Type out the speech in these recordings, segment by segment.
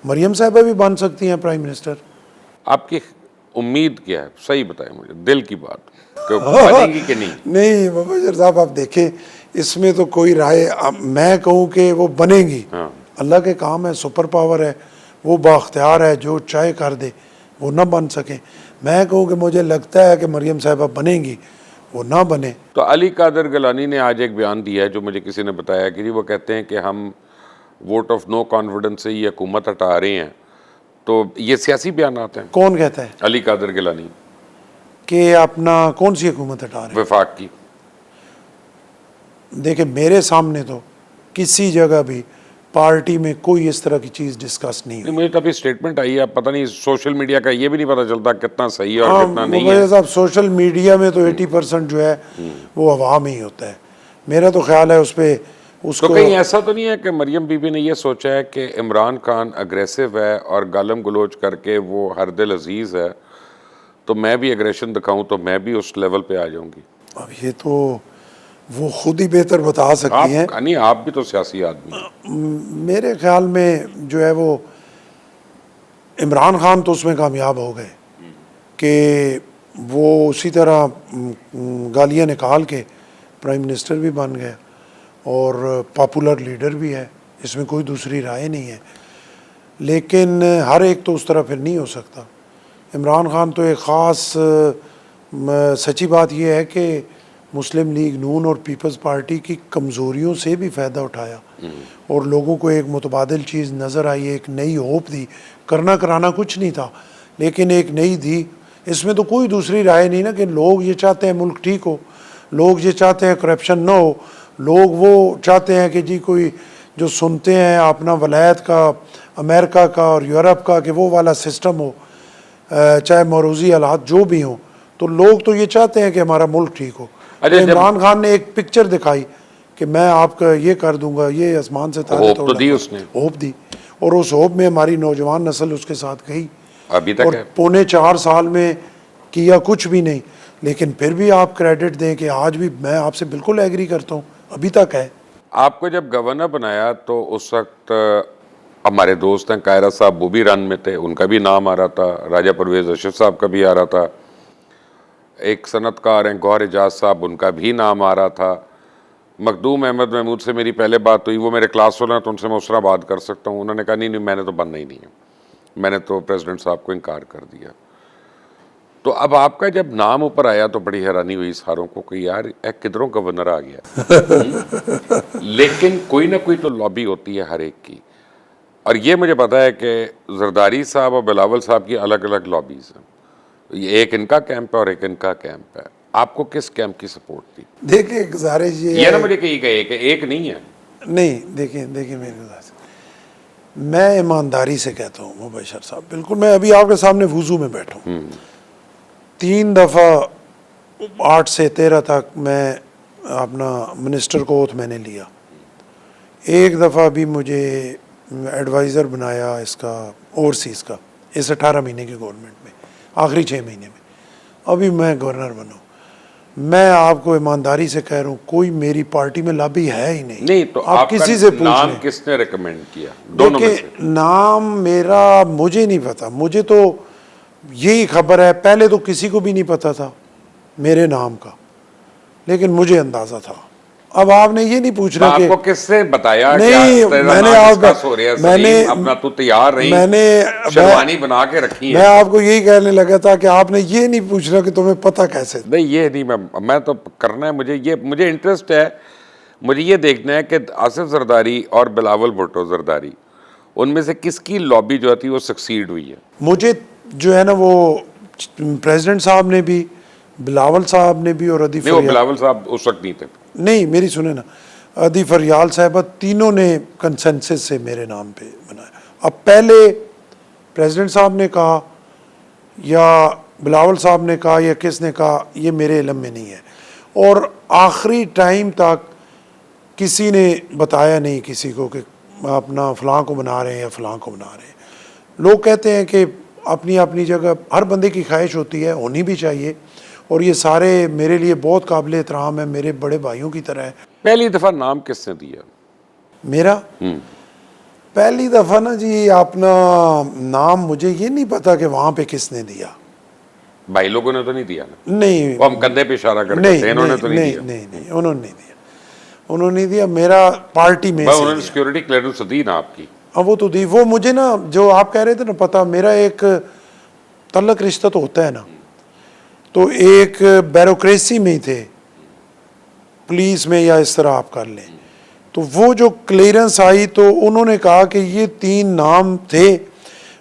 مریم صاحبہ بھی بن سکتی ہیں پرائم منسٹر. آپ کی امید کیا ہے؟ صحیح بتائیں مجھے، دل کی بات کہ بنے گی کہ نہیں. نہیں مبشر صاحب آپ دیکھیں اس میں تو کوئی رائے میں کہوں کہ وہ بنے گی. اللہ کے کام ہے، سپر پاور ہے، وہ بااختیار ہے، جو چاہے کر دے. وہ نہ بن سکیں. میں کہوں کہ مجھے لگتا ہے کہ مریم صاحبہ بنیں گی، وہ نہ بنے. تو علی قادر گیلانی نے آج ایک بیان دیا ہے جو مجھے کسی نے بتایا کہ وہ کہتے ہیں کہ ہم ووٹ آف نو کانفیڈنس سے یہ حکومت ہٹا رہے ہیں. تو یہ سیاسی بیانات ہیں. کون کہتا ہے؟ علی قادر گیلانی. کہ اپنا کون سی حکومت ہٹا رہے ہیں؟ وفاق کی. دیکھیں میرے سامنے تو کسی جگہ بھی پارٹی میں کوئی اس طرح کی چیز ڈسکس نہیں ہوئی. مجھے تو ابھی اسٹیٹمنٹ آئی ہے، پتہ نہیں سوشل میڈیا کا یہ بھی نہیں پتہ چلتا کتنا صحیح ہے اور کتنا نہیں ہے. صاحب سوشل میڈیا میں تو 80% جو ہے وہ عوام ہی ہوتا ہے. میرا تو خیال ہے اس پہ اس تو کو کہیں ایسا تو نہیں ہے کہ مریم بی بی نے یہ سوچا ہے کہ عمران خان اگریسو ہے اور گالم گلوچ کر کے وہ ہر دل عزیز ہے، تو میں بھی اگریشن دکھاؤں تو میں بھی اس لیول پہ آ جاؤں گی؟ اب یہ تو وہ خود ہی بہتر بتا سکتی ہیں. نہیں آپ بھی تو سیاسی آدمی ہیں. میرے خیال میں جو ہے وہ عمران خان تو اس میں کامیاب ہو گئے کہ وہ اسی طرح گالیاں نکال کے پرائم منسٹر بھی بن گیا اور پاپولر لیڈر بھی ہے. اس میں کوئی دوسری رائے نہیں ہے. لیکن ہر ایک تو اس طرح پھر نہیں ہو سکتا. عمران خان تو ایک خاص سچی بات یہ ہے کہ مسلم لیگ نون اور پیپلز پارٹی کی کمزوریوں سے بھی فائدہ اٹھایا اور لوگوں کو ایک متبادل چیز نظر آئی، ایک نئی ہوپ دی. کرنا کرانا کچھ نہیں تھا لیکن ایک نئی دی. اس میں تو کوئی دوسری رائے نہیں نا کہ لوگ یہ چاہتے ہیں ملک ٹھیک ہو، لوگ یہ چاہتے ہیں کرپشن نہ ہو، لوگ وہ چاہتے ہیں کہ جی کوئی جو سنتے ہیں اپنا ولایت کا امریکہ کا اور یورپ کا کہ وہ والا سسٹم ہو، چاہے موروثی حالات جو بھی ہوں. تو لوگ تو یہ چاہتے ہیں کہ ہمارا ملک ٹھیک ہو. عمران خان نے ایک پکچر دکھائی کہ میں آپ کا یہ کر دوں گا، یہ آسمان سے تارے توڑ دوں گا. ہوپ دی اور اس ہوپ میں ہماری نوجوان نسل اس کے ساتھ گئی ابھی تک اور پونے 4 سال میں کیا کچھ بھی نہیں. لیکن پھر بھی آپ کریڈٹ دیں کہ آج بھی میں آپ سے بالکل ایگری کرتا ہوں ابھی تک ہے. آپ کو جب گورنر بنایا تو اس وقت ہمارے دوست ہیں قاہرہ صاحب، وہ بھی رن میں تھے، ان کا بھی نام آ رہا تھا. راجہ پرویز اشرف صاحب کا بھی آ رہا تھا. ایک صنعت کار ہیں گوہر اعجاز صاحب، ان کا بھی نام آ رہا تھا. مخدوم احمد محمود سے میری پہلے بات ہوئی، وہ میرے کلاس والے ہیں تو ان سے میں اس طرح بات کر سکتا ہوں. انہوں نے کہا نہیں میں نے تو بننا ہی نہیں ہے، میں نے تو پریزیڈنٹ صاحب کو انکار کر دیا. تو اب آپ کا جب نام اوپر آیا تو بڑی حیرانی ہوئی ساروں کو کہ یار کدھروں گورنر آ گیا. لیکن کوئی نہ کوئی تو لابی ہوتی ہے ہر ایک کی، اور یہ مجھے پتا ہے کہ زرداری صاحب اور بلاول صاحب کی الگ الگ لابیز ہیں. ایک ان کا کیمپ ہے اور ایک ان کا کیمپ ہے. آپ کو کس کیمپ کی سپورٹ تھی؟ دیکھیں گزارش یہ نہ مجھے کہی گئے کہ ایک نہیں ہے. نہیں دیکھیں میری گزارش، میں ایمانداری سے کہتا ہوں مبشر صاحب، بالکل میں ابھی آپ کے سامنے وضو میں بیٹھا ہوں. 3 دفعہ 8 سے 13 تک میں اپنا منسٹر کو اوتھ میں نے لیا. ایک دفعہ بھی مجھے ایڈوائزر بنایا اس کا اوورسیز کا، اس 18 مہینے کی گورنمنٹ میں، آخری 6 مہینے میں. ابھی میں گورنر بنوں. میں آپ کو ایمانداری سے کہہ رہا ہوں کوئی میری پارٹی میں لابی ہے ہی نہیں. نہیں تو آپ کسی سے پوچھ نام لیں. کس نے ریکمینڈ کیا دونوں میں سے؟ نام میرا مجھے نہیں پتا. مجھے تو یہی خبر ہے، پہلے تو کسی کو بھی نہیں پتا تھا میرے نام کا، لیکن مجھے اندازہ تھا. اب آپ نے یہ نہیں پوچھنا کہ آپ کو کس سے بتایا کہ میں نے اپنا تو تیار رہی، میں نے شیروانی بنا کے رکھی ہے. میں آپ کو یہی کہنے لگا تھا کہ آپ نے یہ نہیں پوچھنا کہ تمہیں پتہ کیسے. نہیں یہ نہیں، میں تو کرنا ہے، مجھے انٹرسٹ ہے. مجھے یہ دیکھنا ہے کہ آصف زرداری اور بلاول بھٹو زرداری، ان میں سے کس کی لابی جو تھی وہ سکسیڈ ہوئی ہے. مجھے جو ہے نا وہ پریزیڈنٹ صاحب نے بھی، بلاول صاحب نے بھی، اور ادی نہیں وہ بلاول صاحب اس وقت نہیں تھے. نہیں میری سنیں نا، ادی فریال صاحبہ، تینوں نے کنسنسس سے میرے نام پہ بنایا. اب پہلے پریزیڈنٹ صاحب نے کہا یا بلاول صاحب نے کہا یا کس نے کہا، یہ میرے علم میں نہیں ہے. اور آخری ٹائم تک کسی نے بتایا نہیں کسی کو کہ اپنا فلاں کو بنا رہے ہیں یا فلاں کو بنا رہے ہیں. لوگ کہتے ہیں کہ اپنی اپنی جگہ ہر بندے کی خواہش ہوتی ہے، ہونی بھی چاہیے، اور یہ سارے میرے لیے بہت قابل احترام ہے، میرے بڑے بھائیوں کی طرح ہے. پہلی دفعہ نام کس نے دیا؟ میرا پہلی دفعہ نا جی اپنا نام مجھے یہ نہیں پتا کہ وہاں پہ کس نے دیا. بھائی لوگوں نے تو نہیں دیا نا؟ نہیں وہ ہم کندھے پہ اشارہ کر کے انہوں نے تو نہیں دیا. نہیں انہوں نے نہیں دیا. انہوں نے نہیں دیا. میرا پارٹی میں سے انہوں نے سیکورٹی کلیئرنس دی نا آپ کی. وہ تو دی. وہ مجھے نا جو آپ کہہ رہے تھے نا پتا, میرا ایک تعلق رشتہ تو ہوتا ہے نا, تو ایک بیوروکریسی میں ہی تھے, پولیس میں یا اس طرح آپ کر لیں. تو وہ جو کلیئرنس آئی تو انہوں نے کہا کہ یہ 3 نام تھے,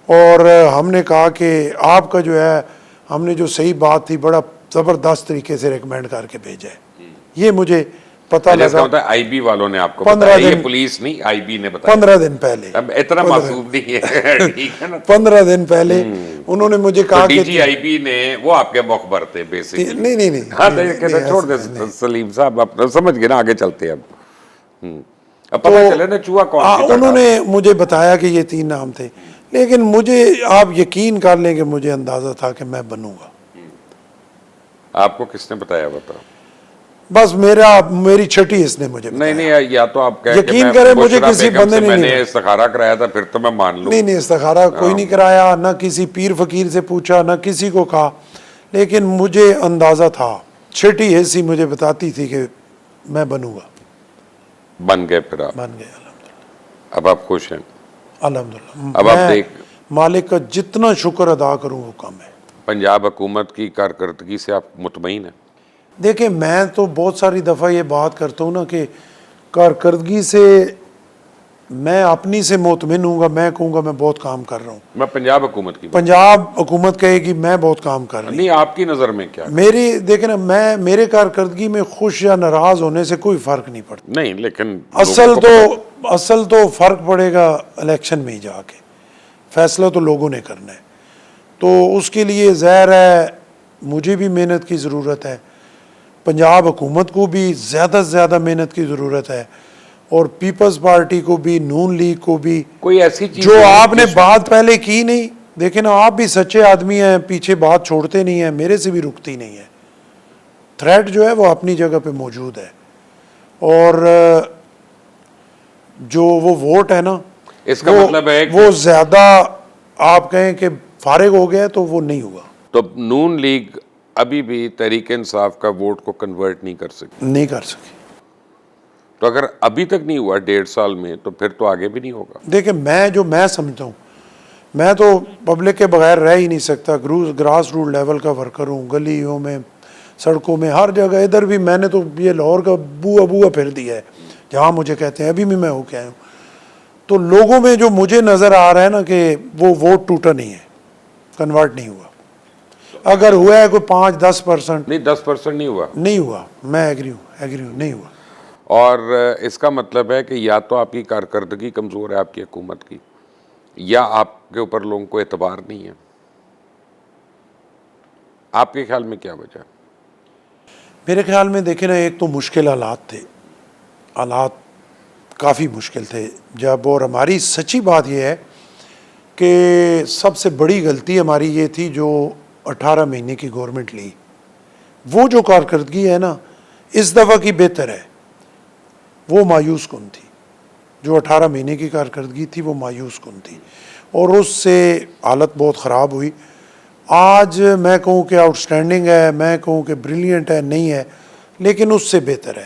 اور ہم نے کہا کہ آپ کا جو ہے, ہم نے جو صحیح بات تھی بڑا زبردست طریقے سے ریکمینڈ کر کے بھیجا ہے. یہ مجھے پتہ لگا. آئی بی والوں نے آپ کو بتایا, یہ پولیس نہیں, آئی بی نے بتایا. 15 دن پہلے. اب اتنا معصوم نہیں ہے, ٹھیک ہے نا. 15 دن پہلے انہوں نے مجھے کہا ڈی کہ جی آئی بی نے, وہ آپ کے مخبر تھے بیسکلی. نہیں ہاں چھوڑ دیں سلیم صاحب, آپ سمجھ گئے نا, آگے چلتے ہیں اب پتہ چلے نا چوہا کون سی طرح. انہوں نے مجھے بتایا کہ یہ 3 نام تھے, لیکن مجھے آپ یقین کر لیں کہ مجھے اندازہ تھا کہ میں بنوں گا. آپ کو کس نے بتایا بتا؟ بس میری چھٹی اس نے مجھے بتایا. نہیں, یا تو آپ کہیں یقین کریں مجھے کسی بندے نے میں نے استخارہ کرایا تھا, پھر تو میں مان لوں. نہیں استخارہ کوئی نہیں کرایا, نہ کسی پیر فقیر سے پوچھا, نہ کسی کو کہا, لیکن مجھے اندازہ تھا. چھٹی ایسی مجھے بتاتی تھی کہ میں بنوں گا. بن گئے پھر آپ؟ بن گئے الحمدللہ. اب آپ خوش ہیں؟ الحمدللہ. اب آپ دیکھ, مالک کا جتنا شکر ادا کروں وہ کم ہے. پنجاب حکومت کی کارکردگی سے آپ مطمئن ہیں؟ دیکھیں میں تو بہت ساری دفعہ یہ بات کرتا ہوں نا کہ کارکردگی سے میں اپنی سے مطمئن ہوں گا. میں کہوں گا میں بہت کام کر رہا ہوں. میں پنجاب حکومت کی پنجاب حکومت کہے گی میں بہت کام کر رہی ہوں. نہیں, آپ کی نظر میں کیا؟ میری دیکھیں نا, میرے کارکردگی میں خوش یا ناراض ہونے سے کوئی فرق نہیں پڑتا. نہیں, لیکن اصل تو فرق پڑے گا الیکشن میں ہی جا کے. فیصلہ تو لوگوں نے کرنا ہے, تو اس کے لیے ظاہر ہے مجھے بھی محنت کی ضرورت ہے, پنجاب حکومت کو بھی زیادہ سے زیادہ محنت کی ضرورت ہے, اور پیپلز پارٹی کو بھی, نون لیگ کو بھی. کوئی ایسی چیز جو آپ نے بات پہلے کی نہیں, دیکھیں نا آپ بھی سچے آدمی ہیں, پیچھے بات چھوڑتے نہیں ہیں, میرے سے بھی رکتی نہیں ہے. تھریٹ جو ہے وہ اپنی جگہ پہ موجود ہے, اور جو وہ ووٹ ہے نا, اس کا مطلب ہے وہ زیادہ آپ کہیں کہ فارغ ہو گیا تو وہ نہیں ہوا. تو نون لیگ ابھی بھی تحریک انصاف کا ووٹ کو کنورٹ نہیں کر سکی. نہیں کر سکی. تو اگر ابھی تک نہیں ہوا 1.5 سال میں, تو پھر تو آگے بھی نہیں ہوگا. دیکھیں میں سمجھتا ہوں, میں تو پبلک کے بغیر رہ ہی نہیں سکتا. گراس روٹ لیول کا ورکر ہوں, گلیوں میں, سڑکوں میں, ہر جگہ. ادھر بھی میں نے تو یہ لاہور کا بوا پھر دیا ہے, جہاں مجھے کہتے ہیں, ابھی بھی میں ہو کے آیا ہوں. تو لوگوں میں جو مجھے نظر آ رہا ہے نا کہ وہ ووٹ ٹوٹا نہیں ہے, کنورٹ نہیں ہوا. اگر ہوا ہے کوئی 5-10%. نہیں, 10% نہیں ہوا. نہیں ہوا. میں ایگری ہوں, نہیں ہوا. اور اس کا مطلب ہے کہ یا تو آپ کی کارکردگی کمزور ہے آپ کی حکومت کی, یا آپ کے اوپر لوگوں کو اعتبار نہیں ہے. آپ کے خیال میں کیا وجہ ہے؟ میرے خیال میں دیکھیں نا, ایک تو مشکل حالات تھے, حالات کافی مشکل تھے جب, اور ہماری سچی بات یہ ہے کہ سب سے بڑی غلطی ہماری یہ تھی جو 18 مہینے کی گورنمنٹ لی. وہ جو کارکردگی ہے نا اس دفعہ کی بہتر ہے, وہ مایوس کن تھی. جو 18 مہینے کی کارکردگی تھی وہ مایوس کن تھی, اور اس سے حالت بہت خراب ہوئی. آج میں کہوں کہ آؤٹ اسٹینڈنگ ہے, میں کہوں کہ بریلینٹ ہے, نہیں ہے, لیکن اس سے بہتر ہے.